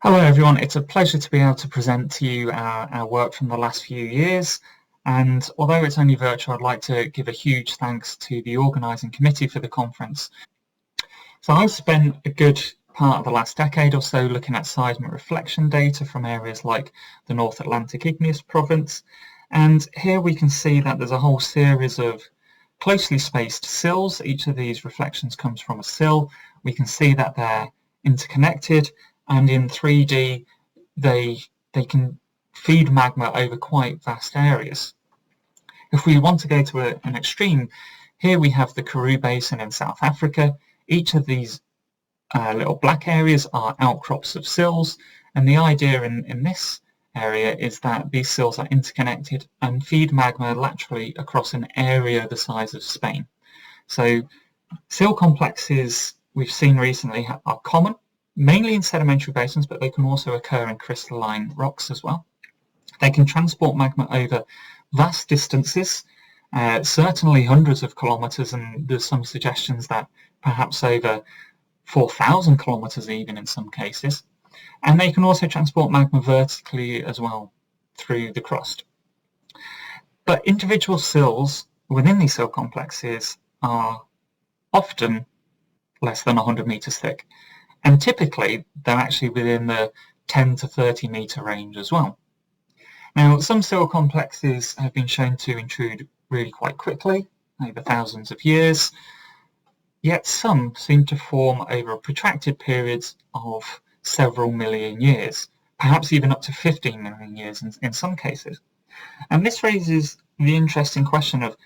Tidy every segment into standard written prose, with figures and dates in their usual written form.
Hello everyone, it's a pleasure to be able to present to you our work from the last few years, and although it's only virtual, I'd like to give a huge thanks to the organising committee for the conference. So I've spent a good part of the last decade or so looking at seismic reflection data from areas like the North Atlantic Igneous Province, and here we can see that there's a whole series of closely spaced sills. Each of these reflections comes from a sill. We can see that they're interconnected, and in 3D they can feed magma over quite vast areas. If we want to go to an extreme, here we have the Karoo Basin in South Africa. Each of these little black areas are outcrops of sills, and the idea in this area is that these sills are interconnected and feed magma laterally across an area the size of Spain. So sill complexes we've seen recently are common, mainly in sedimentary basins, but they can also occur in crystalline rocks as well. They can transport magma over vast distances, certainly hundreds of kilometres, and there's some suggestions that perhaps over 4,000 kilometres even in some cases. And they can also transport magma vertically as well through the crust. But individual sills within these sill complexes are often less than 100 metres thick. And typically, they're actually within the 10 to 30 metre range as well. Now, some sill complexes have been shown to intrude really quite quickly, over thousands of years, yet some seem to form over protracted periods of several million years, perhaps even up to 15 million years in some cases. And this raises the interesting question of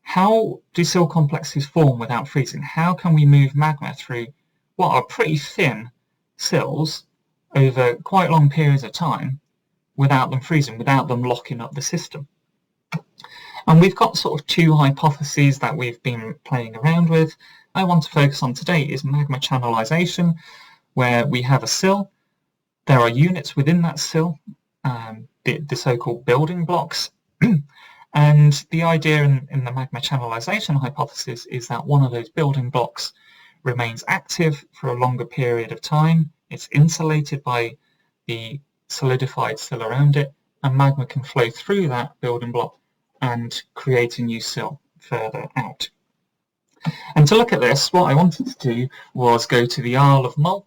how do sill complexes form without freezing? How can we move magma through what are pretty thin sills over quite long periods of time without them freezing, without them locking up the system? And we've got sort of two hypotheses that we've been playing around with. I want to focus on today is magma channelization, where we have a sill. There are units within that sill, the so-called building blocks. And the idea in the magma channelization hypothesis is that one of those building blocks remains active for a longer period of time. It's insulated by the solidified sill around it, and magma can flow through that building block and create a new sill further out. And to look at this, what I wanted to do was go to the Isle of Mull,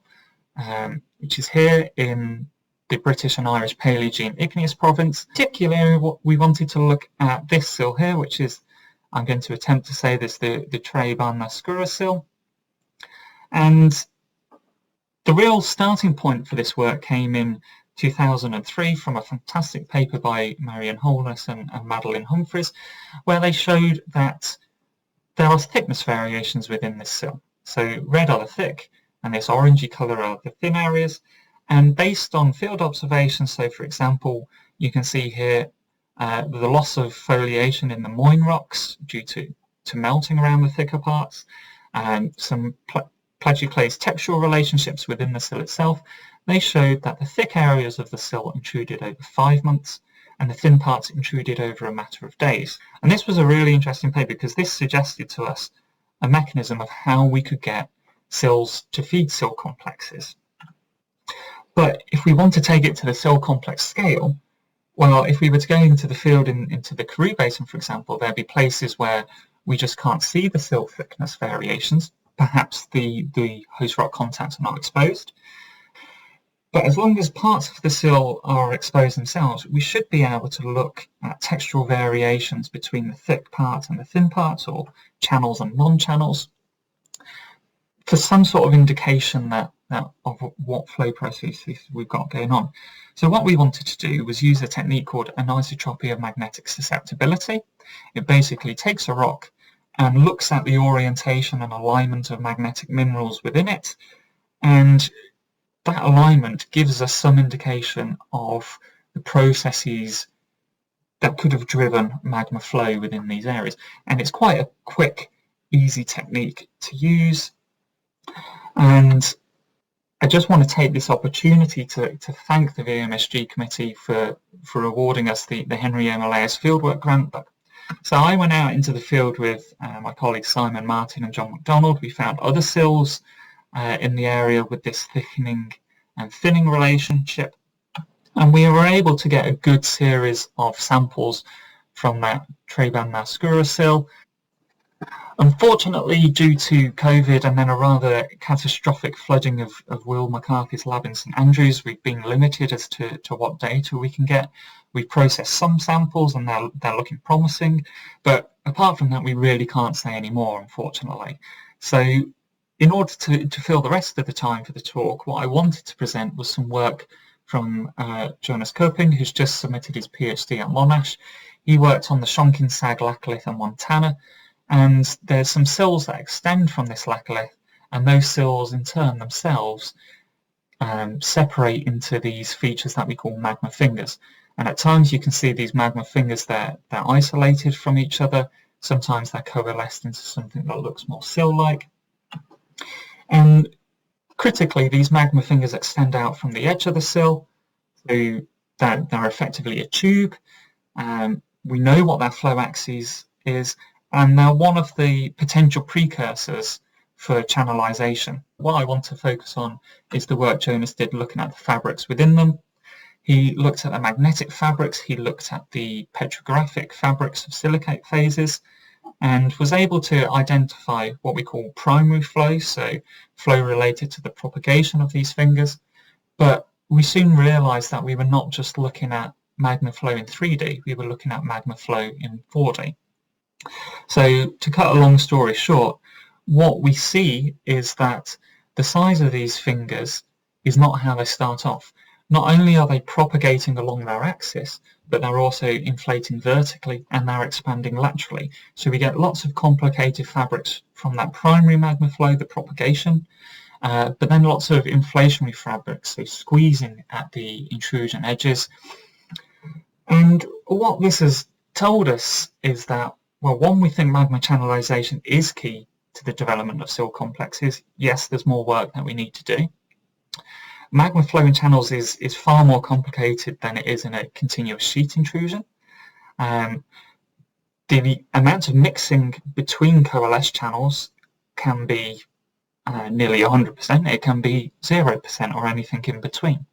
which is here in the British and Irish Paleogene Igneous Province. Particularly, we wanted to look at this sill here, which is, I'm going to attempt to say this, the Treban sill. And the real starting point for this work came in 2003 from a fantastic paper by Marion Holness and Madeline Humphreys, where they showed that there are thickness variations within this sill. So red are the thick, and this orangey colour are the thin areas. And based on field observations, so for example, you can see here the loss of foliation in the Moyne rocks due to melting around the thicker parts, and some plagioclase textural relationships within the sill itself. They showed that the thick areas of the sill intruded over 5 months, and the thin parts intruded over a matter of days. And this was a really interesting paper because this suggested to us a mechanism of how we could get sills to feed sill complexes. But if we want to take it to the sill complex scale, well, if we were to go into the field into the Karoo Basin, for example, there'd be places where we just can't see the sill thickness variations. Perhaps the host rock contacts are not exposed. But as long as parts of the sill are exposed themselves, we should be able to look at textural variations between the thick parts and the thin parts, or channels and non-channels, for some sort of indication that of what flow processes we've got going on. So what we wanted to do was use a technique called anisotropy of magnetic susceptibility. It basically takes a rock and looks at the orientation and alignment of magnetic minerals within it, and that alignment gives us some indication of the processes that could have driven magma flow within these areas. And it's quite a quick, easy technique to use. And I just want to take this opportunity to thank the VMSG committee for awarding us the Henry M. Elias Fieldwork Grant. So I went out into the field with my colleagues Simon Martin and John MacDonald. We found other sills in the area with this thickening and thinning relationship. And we were able to get a good series of samples from that Treban-Mascura sill. Unfortunately, due to COVID and then a rather catastrophic flooding of Will McCarthy's lab in St Andrews, we've been limited as to what data we can get. We processed some samples and they're looking promising, but apart from that, we really can't say any more, unfortunately. So in order to fill the rest of the time for the talk, what I wanted to present was some work from Jonas Köping, who's just submitted his PhD at Monash. He worked on the Schonkinsag laccolith in Montana, and there's some sills that extend from this laccolith, and those sills in turn themselves separate into these features that we call magma fingers. And at times you can see these magma fingers, they're isolated from each other. Sometimes they're coalesced into something that looks more sill-like. And critically, these magma fingers extend out from the edge of the sill, so that they're effectively a tube. We know what their flow axis is, and they're one of the potential precursors for channelization. What I want to focus on is the work Jonas did looking at the fabrics within them. He looked at the magnetic fabrics, he looked at the petrographic fabrics of silicate phases, and was able to identify what we call primary flow, so flow related to the propagation of these fingers. But we soon realized that we were not just looking at magma flow in 3D, we were looking at magma flow in 4D. So to cut a long story short, what we see is that the size of these fingers is not how they start off. Not only are they propagating along their axis, but they're also inflating vertically and they're expanding laterally. So we get lots of complicated fabrics from that primary magma flow, the propagation, but then lots of inflationary fabrics, so squeezing at the intrusion edges. And what this has told us is that, well, one, we think magma channelization is key to the development of sill complexes. Yes, there's more work that we need to do. Magma flow in channels is far more complicated than it is in a continuous sheet intrusion. The amount of mixing between coalesced channels can be nearly 100%, it can be 0% or anything in between.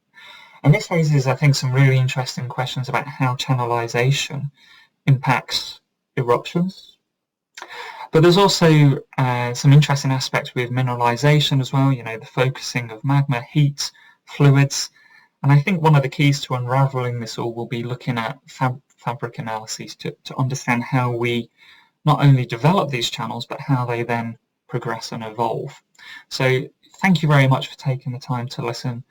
And this raises, I think, some really interesting questions about how channelization impacts eruptions. But there's also some interesting aspects with mineralization as well, you know, the focusing of magma, heat, fluids. And I think one of the keys to unraveling this all will be looking at fabric analyses to understand how we not only develop these channels, but how they then progress and evolve. So thank you very much for taking the time to listen